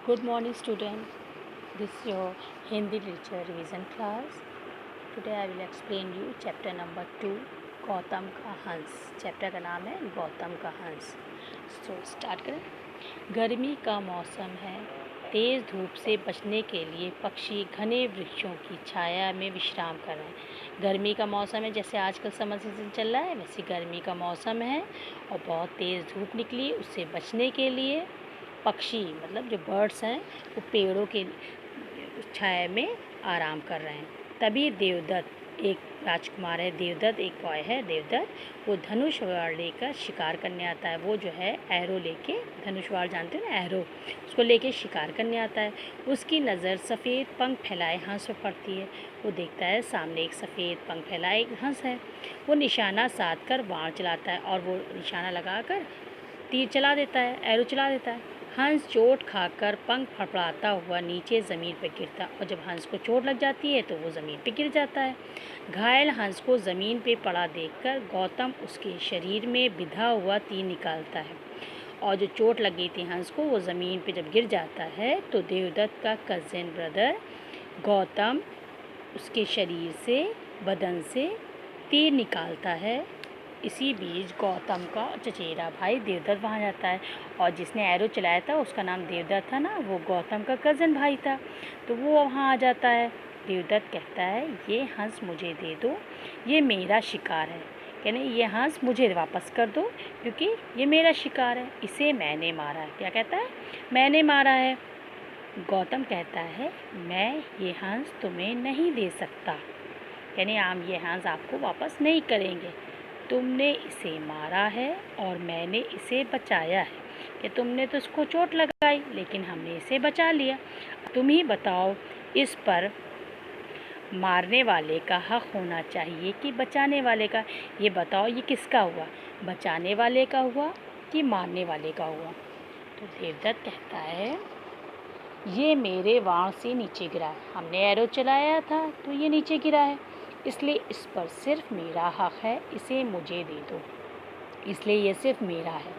Good morning, student. This is your Hindi literature revision class. Today I will explain you chapter number 2, Gautam का हंस. Chapter का नाम है गौतम का हंस. तो स्टार्ट करें. गर्मी का मौसम है. तेज़ धूप से बचने के लिए पक्षी घने वृक्षों की छाया में विश्राम कर रहे हैं. गर्मी का मौसम है, जैसे आजकल समर सीजन चल रहा है वैसे गर्मी का मौसम है और बहुत तेज़ धूप निकली. उससे बचने के लिए पक्षी मतलब जो बर्ड्स हैं वो पेड़ों के छाया में आराम कर रहे हैं. तभी देवदत्त, एक राजकुमार है देवदत्त, एक बॉय है देवदत्त, वो धनुष वार लेकर शिकार करने आता है. वो जो है एरो लेके, धनुष वार जानते हो ना, एरो, उसको लेके शिकार करने आता है. उसकी नज़र सफ़ेद पंख फैलाए हंस पर पड़ती है. वो देखता है सामने एक सफ़ेद पंख फैलाए एक हंस है. वो निशाना साध कर बाण चलाता है और वो निशाना लगाकर तीर चला देता है, एरो चला देता है. हंस चोट खाकर पंख फड़फड़ाता हुआ नीचे ज़मीन पर गिरता और जब हंस को चोट लग जाती है तो वो ज़मीन पर गिर जाता है. घायल हंस को ज़मीन पे पड़ा देखकर गौतम उसके शरीर में बिधा हुआ तीर निकालता है और जो चोट लग गई थी हंस को, वो ज़मीन पे जब गिर जाता है तो देवदत्त का कज़न ब्रदर गौतम उसके शरीर से, बदन से तीर निकालता है. इसी बीच गौतम का चचेरा भाई देवदत्त वहाँ जाता है और जिसने एरो चलाया था उसका नाम देवदत्त था ना, वो गौतम का कज़न भाई था. तो वो वहाँ आ जाता है. देवदत्त कहता है ये हंस मुझे दे दो, ये मेरा शिकार है. कहने ये हंस मुझे वापस कर दो क्योंकि ये मेरा शिकार है, इसे मैंने मारा है. क्या कहता है? मैंने मारा है. गौतम कहता है मैं ये हंस तुम्हें नहीं दे सकता. यानी हम ये हंस आपको वापस नहीं करेंगे. तुमने इसे मारा है और मैंने इसे बचाया है. कि तुमने तो इसको चोट लगाई लेकिन हमने इसे बचा लिया. तुम ही बताओ, इस पर मारने वाले का हक होना चाहिए कि बचाने वाले का? ये बताओ ये किसका हुआ, बचाने वाले का हुआ कि मारने वाले का हुआ? तो देवदत्त कहता है ये मेरे वाण से नीचे गिरा है. हमने एरो चलाया था तो ये नीचे गिरा है, इसलिए इस पर सिर्फ मेरा हक है, इसे मुझे दे दो, इसलिए ये सिर्फ मेरा है.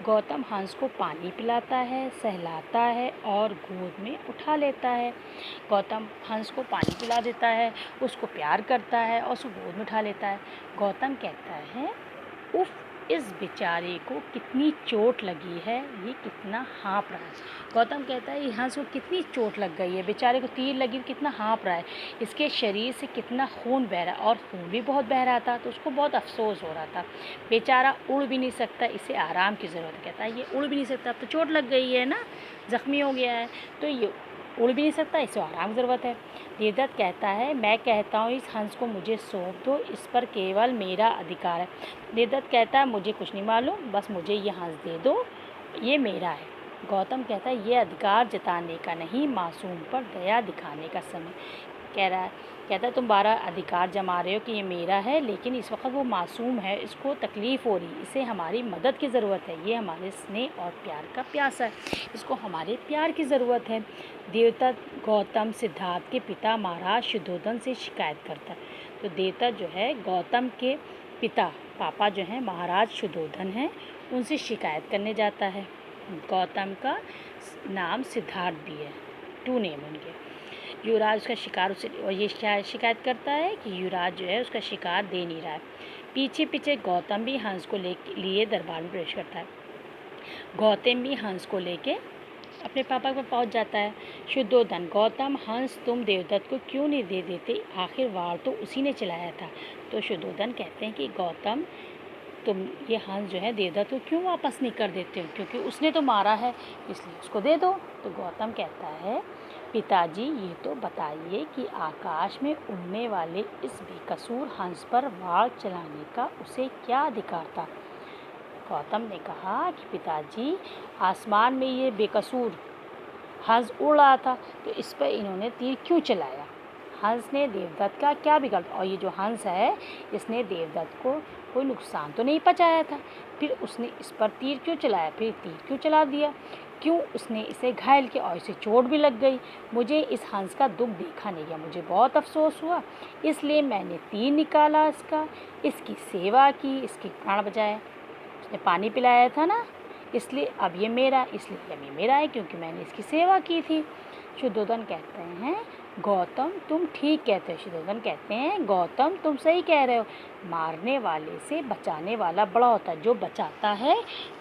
गौतम हंस को पानी पिलाता है, सहलाता है और गोद में उठा लेता है. गौतम हंस को पानी पिला देता है, उसको प्यार करता है और उसको गोद में उठा लेता है. गौतम कहता है उफ, इस बेचारे को कितनी चोट लगी है, ये कितना हाँफ रहा है. गौतम कहता है ये हंस को कितनी चोट लग गई है, बेचारे को तीर लगी, कितना हाँफ रहा है, इसके शरीर से कितना खून बह रहा है और खून भी बहुत बह रहा था. तो उसको बहुत अफसोस हो रहा था. बेचारा उड़ भी नहीं सकता, इसे आराम की ज़रूरत है. कहता है ये उड़ भी नहीं सकता, अब तो चोट लग गई है ना, ज़ख्मी हो गया है, तो ये उड़ भी नहीं सकता, इसे आराम की ज़रूरत है. देवदत्त कहता है मैं कहता हूँ इस हंस को मुझे सौंप दो, इस पर केवल मेरा अधिकार है. देवदत्त कहता है मुझे कुछ नहीं मालूम, बस मुझे ये हंस दे दो, ये मेरा है. गौतम कहता है ये अधिकार जताने का नहीं, मासूम पर दया दिखाने का समय. कहता है तुम 12 अधिकार जमा रहे हो कि ये मेरा है, लेकिन इस वक्त वो मासूम है, इसको तकलीफ़ हो रही, इसे हमारी मदद की ज़रूरत है, ये हमारे स्नेह और प्यार का प्यासा है, इसको हमारे प्यार की ज़रूरत है. देवदत्त गौतम सिद्धार्थ के पिता महाराज शुद्धोधन से शिकायत करता है. तो देवदत्त जो है गौतम के पिता, पापा जो हैं महाराज शुद्धोधन हैं, उनसे शिकायत करने जाता है. गौतम का नाम सिद्धार्थ भी है, 2 नेम उनके. युवराज उसका शिकार उसे, और ये शिकायत करता है कि युवराज जो है उसका शिकार दे नहीं रहा है. पीछे पीछे गौतम भी हंस को लिए दरबार में प्रवेश करता है. गौतम भी हंस को लेके अपने पापा पर पहुंच जाता है. शुद्धोधन गौतम हंस तुम देवदत्त को क्यों नहीं दे देते, आखिर वार तो उसी ने चलाया था. तो शुद्धोधन कहते हैं कि गौतम तुम ये हंस जो है देवदत्त को क्यों वापस नहीं कर देते हो, क्योंकि उसने तो मारा है इसलिए उसको दे दो. तो गौतम कहता है पिताजी ये तो बताइए कि आकाश में उड़ने वाले इस बेकसूर हंस पर वार चलाने का उसे क्या अधिकार था. गौतम ने कहा कि पिताजी आसमान में ये बेकसूर हंस उड़ रहा था तो इस पर इन्होंने तीर क्यों चलाया. हंस ने देवदत्त का क्या बिगाड़ा, और ये जो हंस है इसने देवदत्त को कोई नुकसान तो नहीं पहुंचाया था, फिर उसने इस पर तीर क्यों चलाया, फिर तीर क्यों चला दिया, क्यों उसने इसे घायल किया और इसे चोट भी लग गई. मुझे इस हंस का दुख देखा नहीं गया, मुझे बहुत अफसोस हुआ, इसलिए मैंने तीर निकाला, इसकी सेवा की, इसके प्राण बचाए. उसने पानी पिलाया था ना, इसलिए अब ये मेरा, इसलिए अब ये मेरा है क्योंकि मैंने इसकी सेवा की थी। शुद्धोधन कहते हैं गौतम तुम ठीक कहते हो। शुद्धोधन कहते हैं गौतम तुम सही कह रहे हो, मारने वाले से बचाने वाला बड़ा होता है, जो बचाता है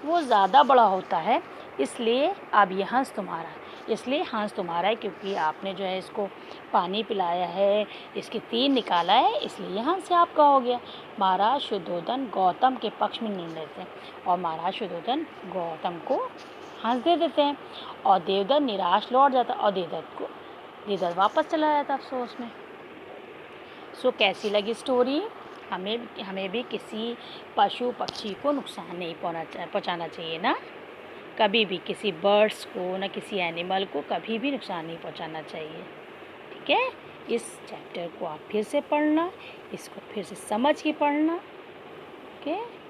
वो ज़्यादा बड़ा होता है। इसलिए अब ये हंस तुम्हारा है, इसलिए हंस तुम्हारा है क्योंकि आपने जो है इसको पानी पिलाया है, इसके तीर निकाला है, इसलिए ये हंस आपका हो गया। महाराज शुद्धोधन गौतम के पक्ष में निर्णय लेते हैं और महाराज शुद्धोधन गौतम को हंस दे देते हैं और देवदत्त निराश लौट जाता और देवदत्त वापस चला जाता अफसोस में। सो कैसी लगी स्टोरी? हमें भी किसी पशु पक्षी को नुकसान नहीं पहुंचाना चाहिए ना, कभी भी किसी बर्ड्स को ना किसी एनिमल को कभी भी नुकसान नहीं पहुंचाना चाहिए। ठीक है, इस चैप्टर को आप फिर से पढ़ना, इसको फिर से समझ के पढ़ना। ओके।